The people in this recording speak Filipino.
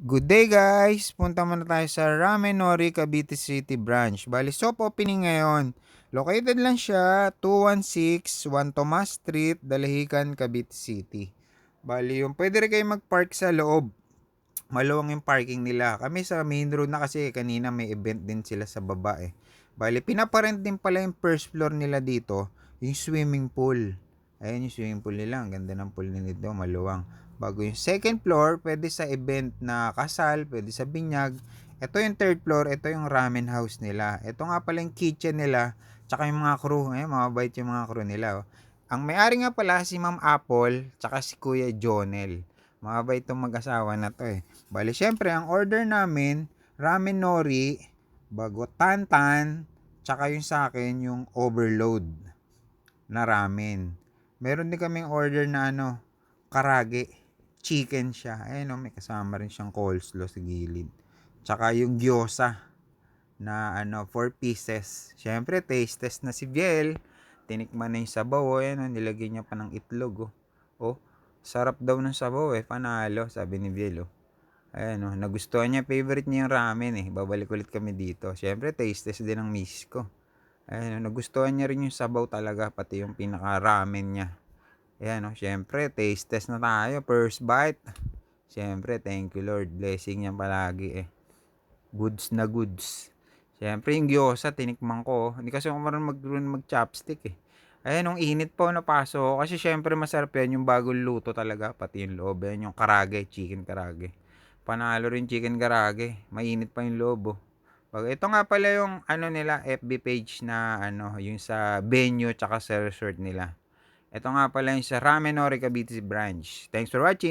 Good day guys! Punta muna tayo sa Ramen Nori Cavite City Branch. Bali, soft opening ngayon. Located lang siya 216 Juan Tomas Street, Dalahican, Cavite City. Bali, yung pwede rin kayo mag-park sa loob. Maluwang yung parking nila. Kami sa main road na kasi kanina may event din sila sa baba eh. Bali, pinaparent din pala yung first floor nila dito, yung swimming pool. Ayan yung swimming pool nila. Ang ganda ng pool nila dito, maluwang. Bago yung second floor, pwede sa event na kasal, pwede sa binyag. Ito yung third floor, ito yung ramen house nila. Ito nga pala yung kitchen nila, tsaka yung mga crew. Ayan, mababait yung mga crew nila. Oh. Ang may-ari nga pala si Ma'am Apple, tsaka si Kuya Jonel. Mababait itong mag-asawa na to eh. Bali, syempre, ang order namin, ramen nori, bago tantan, tsaka yung sa akin, yung overload na ramen. Meron din kaming order na karage. Chicken siya. Ayun may kasama rin siyang coleslaw sa gilid. Tsaka yung gyoza na 4 pieces. Syempre, taste test na si Biel. Tinikman na yung sabaw. Ayan nilagay niya pa ng itlog. Oh, sarap daw ng sabaw panalo, sabi ni Biel. Ayan nagustuhan niya, favorite niya yung ramen babalik ulit kami dito. Syempre, taste test din ng miss ko. Ayan nagustuhan niya rin yung sabaw talaga, pati yung pinaka ramen niya. Ayan syempre, taste test na tayo, first bite. Syempre, thank you Lord, blessing niya palagi goods na goods. Syempre, yung gyoza tinikman ko. Hindi kasi ako marunong mag-chopstick Ayan, nung init pa napasok. Kasi syempre masarap yan yung bagong luto talaga. Pati yung loob. Ayan yung karage, chicken karage. Panalo rin chicken karage. Mainit pa yung loob. Ito nga pala yung nila, FB page na yung sa venue tsaka sa resort nila. Ito nga pala yung sa Ramen Nori Cavite Branch. Thanks for watching.